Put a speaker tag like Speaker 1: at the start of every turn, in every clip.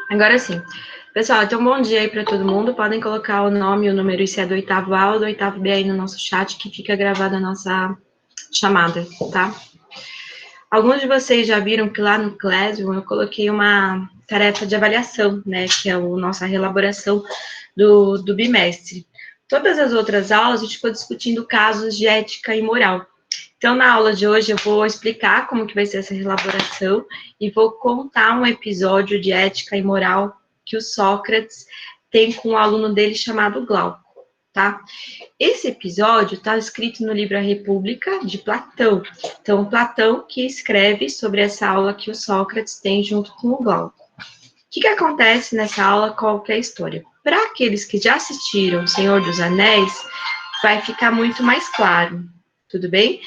Speaker 1: Agora sim. Pessoal, então bom dia aí para todo mundo. Podem colocar o nome e o número, se é do oitavo A ou do oitavo B aí no nosso chat, que fica gravada a nossa chamada, tá? Alguns de vocês já viram que lá no Classroom eu coloquei uma tarefa de avaliação, né? Que é a nossa reelaboração do bimestre. Todas as outras aulas a gente ficou discutindo casos de ética e moral. Então, na aula de hoje, eu vou explicar como que vai ser essa elaboração e vou contar um episódio de ética e moral que o Sócrates tem com um aluno dele chamado Glauco, tá? Esse episódio está escrito no livro A República, de Platão. Então, Platão que escreve sobre essa aula que o Sócrates tem junto com o Glauco. O que acontece nessa aula? Qual que é a história? Para aqueles que já assistiram O Senhor dos Anéis, vai ficar muito mais claro. Tudo bem?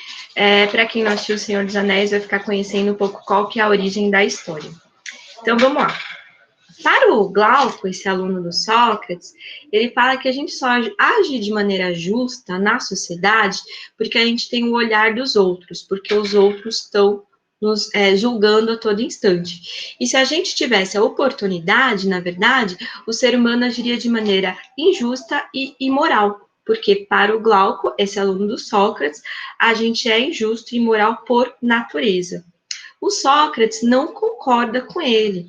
Speaker 1: Para quem não assistiu O Senhor dos Anéis, vai ficar conhecendo um pouco qual que é a origem da história. Então, vamos lá. Para o Glauco, esse aluno do Sócrates, ele fala que a gente só age de maneira justa na sociedade porque a gente tem o olhar dos outros, porque os outros estão nos julgando a todo instante. E se a gente tivesse a oportunidade, na verdade, o ser humano agiria de maneira injusta e imoral, porque para o Glauco, esse aluno do Sócrates, a gente é injusto e imoral por natureza. O Sócrates não concorda com ele.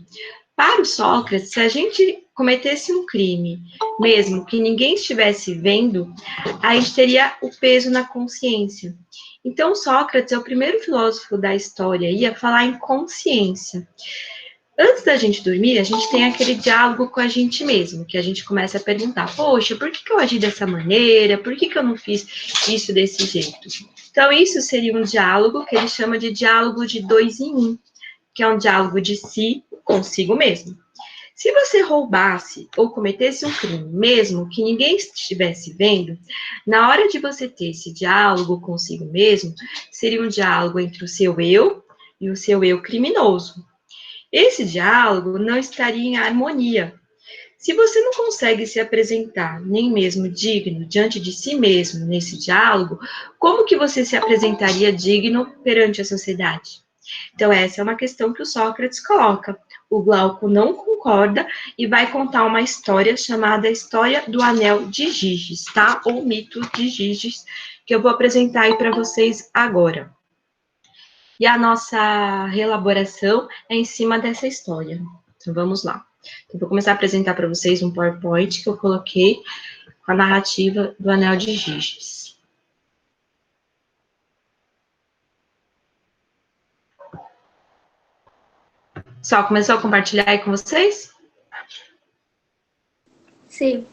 Speaker 1: Para o Sócrates, se a gente cometesse um crime, mesmo que ninguém estivesse vendo, a gente teria o peso na consciência. Então, Sócrates é o primeiro filósofo da história a falar em consciência. Antes da gente dormir, a gente tem aquele diálogo com a gente mesmo, que a gente começa a perguntar, poxa, por que eu agi dessa maneira? Por que eu não fiz isso desse jeito? Então, isso seria um diálogo que ele chama de diálogo de 2 em 1, que é um diálogo de si consigo mesmo. Se você roubasse ou cometesse um crime, mesmo que ninguém estivesse vendo, na hora de você ter esse diálogo consigo mesmo, seria um diálogo entre o seu eu e o seu eu criminoso. Esse diálogo não estaria em harmonia. Se você não consegue se apresentar nem mesmo digno diante de si mesmo nesse diálogo, como que você se apresentaria digno perante a sociedade? Então, essa é uma questão que o Sócrates coloca. O Glauco não concorda e vai contar uma história chamada História do Anel de Giges, tá? Ou Mito de Giges, que eu vou apresentar aí para vocês agora. E a nossa reelaboração é em cima dessa história. Então, vamos lá. Eu vou começar a apresentar para vocês um PowerPoint que eu coloquei com a narrativa do Anel de Giges. Pessoal, começou a compartilhar aí com vocês?
Speaker 2: Sim.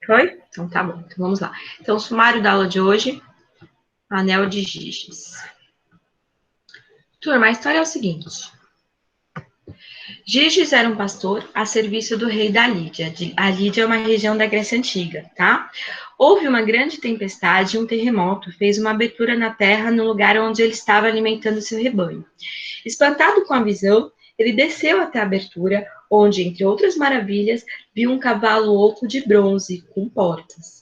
Speaker 1: Foi? Então tá bom. Então vamos lá. Então, o sumário da aula de hoje, Anel de Giges. Turma, a história é o seguinte. Giges era um pastor a serviço do rei da Lídia. A Lídia é uma região da Grécia Antiga, tá? Houve uma grande tempestade e um terremoto fez uma abertura na terra no lugar onde ele estava alimentando seu rebanho. Espantado com a visão, ele desceu até a abertura, onde, entre outras maravilhas, viu um cavalo oco de bronze, com portas.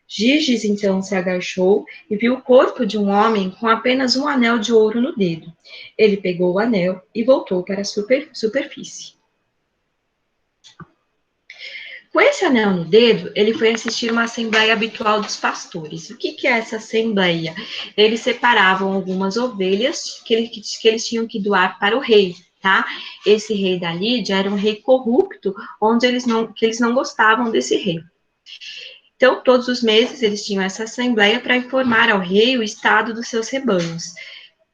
Speaker 1: Giges então se agachou e viu o corpo de um homem com apenas um anel de ouro no dedo. Ele pegou o anel e voltou para a superfície. Com esse anel no dedo, ele foi assistir uma assembleia habitual dos pastores. O que é essa assembleia? Eles separavam algumas ovelhas que eles tinham que doar para o rei, tá? Esse rei da Lídia era um rei corrupto, onde eles não gostavam desse rei. Então, todos os meses, eles tinham essa assembleia para informar ao rei o estado dos seus rebanhos.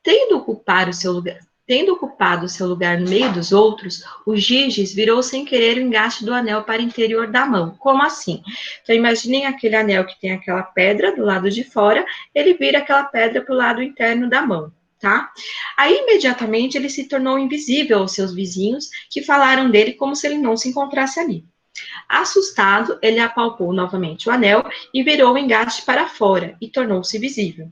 Speaker 1: Tendo ocupado o seu lugar no meio dos outros, o Giges virou sem querer o engaste do anel para o interior da mão. Como assim? Então, imaginem aquele anel que tem aquela pedra do lado de fora, ele vira aquela pedra para o lado interno da mão, tá? Aí, imediatamente, ele se tornou invisível aos seus vizinhos, que falaram dele como se ele não se encontrasse ali. Assustado, ele apalpou novamente o anel e virou o engaste para fora e tornou-se visível.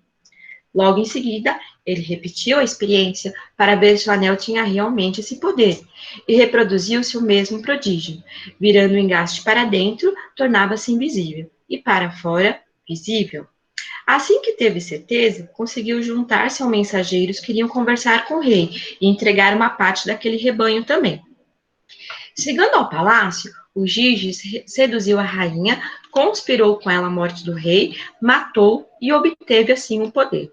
Speaker 1: Logo em seguida, ele repetiu a experiência para ver se o anel tinha realmente esse poder e reproduziu-se o mesmo prodígio. Virando o engaste para dentro, tornava-se invisível e para fora, visível. Assim que teve certeza, conseguiu juntar-se aos mensageiros que iriam conversar com o rei e entregar uma parte daquele rebanho também. Chegando ao palácio, o Giges seduziu a rainha, conspirou com ela a morte do rei, matou e obteve assim o poder.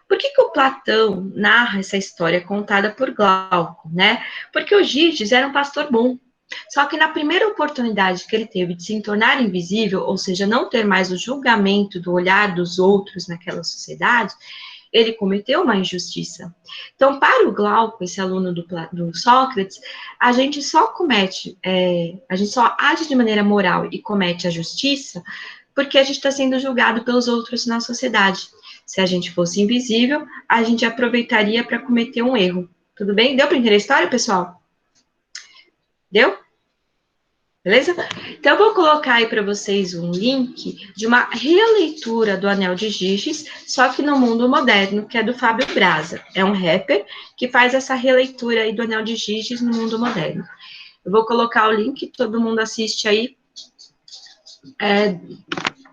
Speaker 1: Por que o Platão narra essa história contada por Glauco, né? Porque o Giges era um pastor bom. Só que na primeira oportunidade que ele teve de se tornar invisível, ou seja, não ter mais o julgamento do olhar dos outros naquela sociedade, ele cometeu uma injustiça. Então, para o Glauco, esse aluno do Sócrates, a gente só comete, a gente só age de maneira moral e comete a justiça porque a gente está sendo julgado pelos outros na sociedade. Se a gente fosse invisível, a gente aproveitaria para cometer um erro. Tudo bem? Deu para entender a história, pessoal? Deu? Beleza? Então, eu vou colocar aí para vocês um link de uma releitura do Anel de Giges, só que no mundo moderno, que é do Fábio Braza. É um rapper que faz essa releitura aí do Anel de Giges no mundo moderno. Eu vou colocar o link, todo mundo assiste aí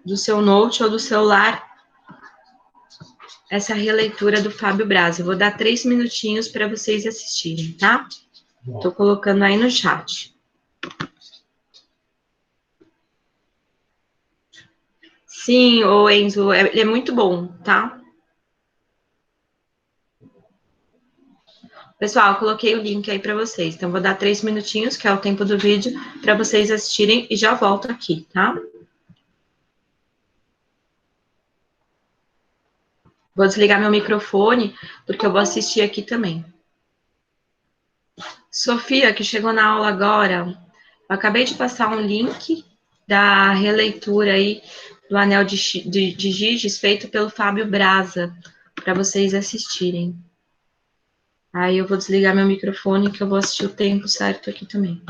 Speaker 1: do seu note ou do celular, essa releitura do Fábio Braza. Eu vou dar 3 minutinhos para vocês assistirem, tá? Estou colocando aí no chat. Sim, o Enzo, ele é muito bom, tá? Pessoal, eu coloquei o link aí para vocês. Então, vou dar 3 minutinhos, que é o tempo do vídeo, para vocês assistirem e já volto aqui, tá? Vou desligar meu microfone, porque eu vou assistir aqui também. Sofia, que chegou na aula agora, eu acabei de passar um link da releitura aí do Anel de Giges, feito pelo Fábio Braza, para vocês assistirem. Aí eu vou desligar meu microfone, que eu vou assistir o tempo certo aqui também.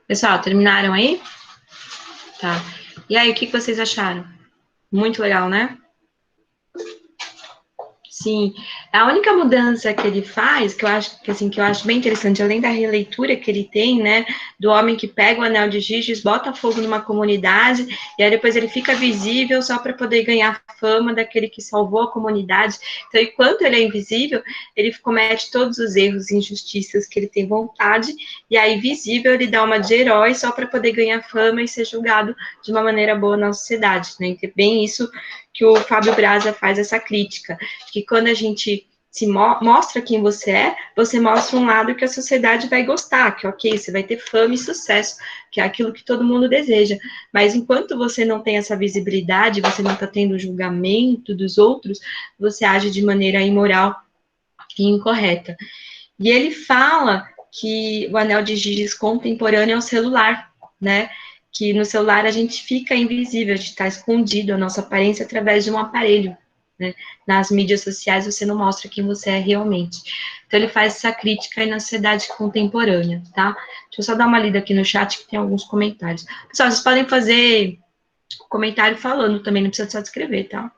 Speaker 1: Pessoal, terminaram aí? Tá. E aí, o que vocês acharam? Muito legal, né? Sim, a única mudança que ele faz, que eu acho que assim, que eu acho bem interessante, além da releitura que ele tem, né, do homem que pega o anel de Giges, bota fogo numa comunidade, e aí depois ele fica visível só para poder ganhar fama daquele que salvou a comunidade. Então, enquanto ele é invisível, ele comete todos os erros e injustiças que ele tem vontade, e aí visível ele dá uma de herói só para poder ganhar fama e ser julgado de uma maneira boa na sociedade, né? Então, é bem isso que o Fábio Braza faz essa crítica, que quando a gente se mostra quem você mostra um lado que a sociedade vai gostar, que ok, você vai ter fama e sucesso, que é aquilo que todo mundo deseja. Mas enquanto você não tem essa visibilidade, você não está tendo julgamento dos outros, você age de maneira imoral e incorreta. E ele fala que o anel de Giges contemporâneo é o celular, né? Que no celular a gente fica invisível, a gente está escondido, a nossa aparência através de um aparelho. Né? Nas mídias sociais você não mostra quem você é realmente. Então ele faz essa crítica aí na sociedade contemporânea, tá? Deixa eu só dar uma lida aqui no chat que tem alguns comentários. Pessoal, vocês podem fazer comentário falando também, não precisa só escrever, tá?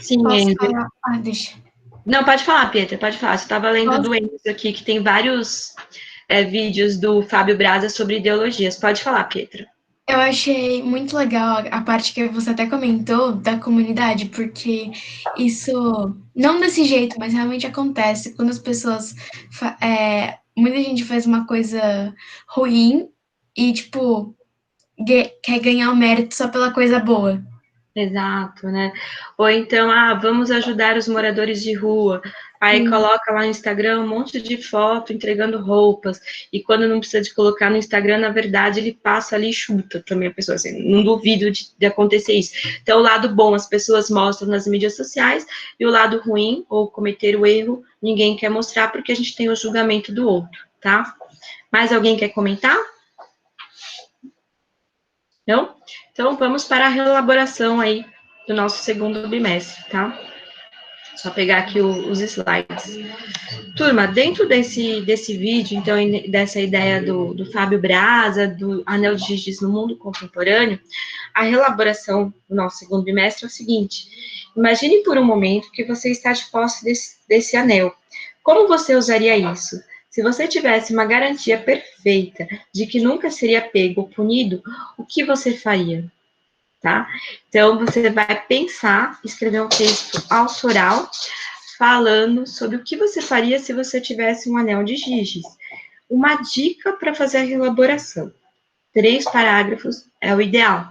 Speaker 1: Sim,
Speaker 2: Posso falar? Deixa.
Speaker 1: Não, pode falar, Pietra, pode falar. Você estava lendo do Enzo aqui, que tem vários vídeos do Fábio Braza sobre ideologias. Pode falar, Pietra.
Speaker 2: Eu achei muito legal a parte que você até comentou da comunidade, porque isso, não desse jeito, mas realmente acontece quando as pessoas. Muita gente faz uma coisa ruim e, tipo, quer ganhar o mérito só pela coisa boa.
Speaker 1: Exato, né? Ou então, vamos ajudar os moradores de rua. Aí coloca lá no Instagram um monte de foto entregando roupas. E quando não precisa de colocar no Instagram, na verdade, ele passa ali e chuta também a pessoa. Assim, não duvido de acontecer isso. Então, o lado bom as pessoas mostram nas mídias sociais, e o lado ruim, ou cometer o erro, ninguém quer mostrar porque a gente tem o julgamento do outro, tá? Mais alguém quer comentar? Não? Então, vamos para a reelaboração aí do nosso segundo bimestre, tá? Só pegar aqui os slides. Turma, dentro desse vídeo, então, dessa ideia do Fábio Braza, do Anel de Giges no mundo contemporâneo, a reelaboração do nosso segundo bimestre é o seguinte: imagine por um momento que você está de posse desse anel. Como você usaria isso? Se você tivesse uma garantia perfeita de que nunca seria pego ou punido, o que você faria? Tá? Então, você vai pensar, escrever um texto autoral, falando sobre o que você faria se você tivesse um anel de Giges. Uma dica para fazer a reelaboração. 3 parágrafos é o ideal.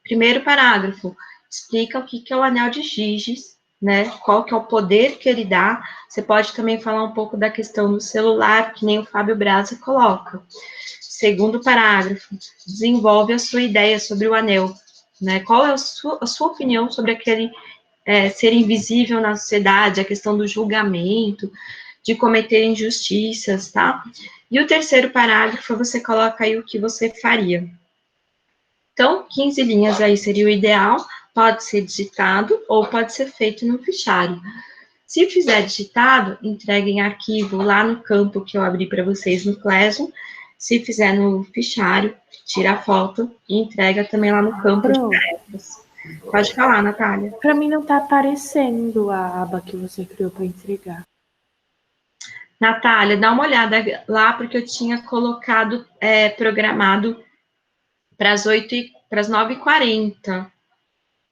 Speaker 1: Primeiro parágrafo, explica o que é o anel de Giges, né? Qual que é o poder que ele dá. Você pode também falar um pouco da questão do celular, que nem o Fábio Braza coloca. Segundo parágrafo, desenvolve a sua ideia sobre o anel, né? Qual é a sua opinião sobre aquele ser invisível na sociedade, a questão do julgamento, de cometer injustiças, tá? E o terceiro parágrafo, você coloca aí o que você faria. Então, 15 linhas aí seria o ideal, pode ser digitado ou pode ser feito no fichário. Se fizer digitado, entregue em arquivo lá no campo que eu abri para vocês no Classroom. Se fizer no fichário, tira a foto e entrega também lá no campo de tarefas. Pode falar, Natália.
Speaker 3: Para mim não está aparecendo a aba que você criou para entregar.
Speaker 1: Natália, dá uma olhada lá, porque eu tinha colocado, programado para as 9h40.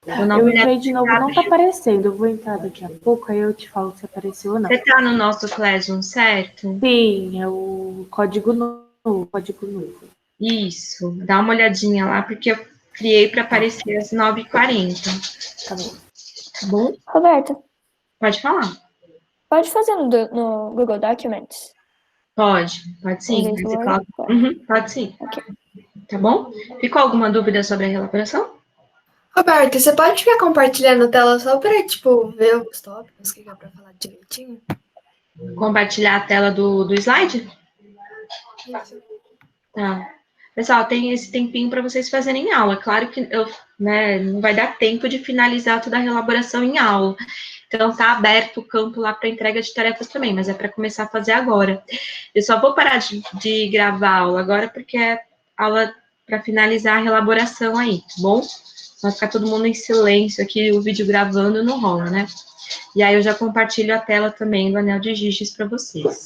Speaker 3: Eu entrei de novo, não está aparecendo. Eu vou entrar daqui a pouco, aí eu te falo se apareceu ou não.
Speaker 1: Você está no nosso Classroom, certo?
Speaker 3: Sim, é o código novo.
Speaker 1: Isso, dá uma olhadinha lá, porque eu criei para aparecer às 9h40.
Speaker 3: Tá bom.
Speaker 1: Tá bom?
Speaker 4: Roberta,
Speaker 1: Pode falar.
Speaker 4: pode fazer no Google Documents?
Speaker 1: Pode sim. Você coloca... pode sim.
Speaker 4: Okay.
Speaker 1: Tá bom? Ficou alguma dúvida sobre a reelaboração?
Speaker 5: Roberto, você pode ficar compartilhando a tela só para, tipo, ver os tópicos que dá para falar direitinho?
Speaker 1: Compartilhar a tela do slide?
Speaker 5: Isso.
Speaker 1: Tá. Pessoal, tem esse tempinho para vocês fazerem aula. Claro que não vai dar tempo de finalizar toda a reelaboração em aula. Então, tá aberto o campo lá para entrega de tarefas também, mas é para começar a fazer agora. Eu só vou parar de gravar a aula agora, porque é aula para finalizar a reelaboração aí, tá bom? Vai ficar todo mundo em silêncio aqui, o vídeo gravando não rola, né? E aí eu já compartilho a tela também do Anel de Giges para vocês.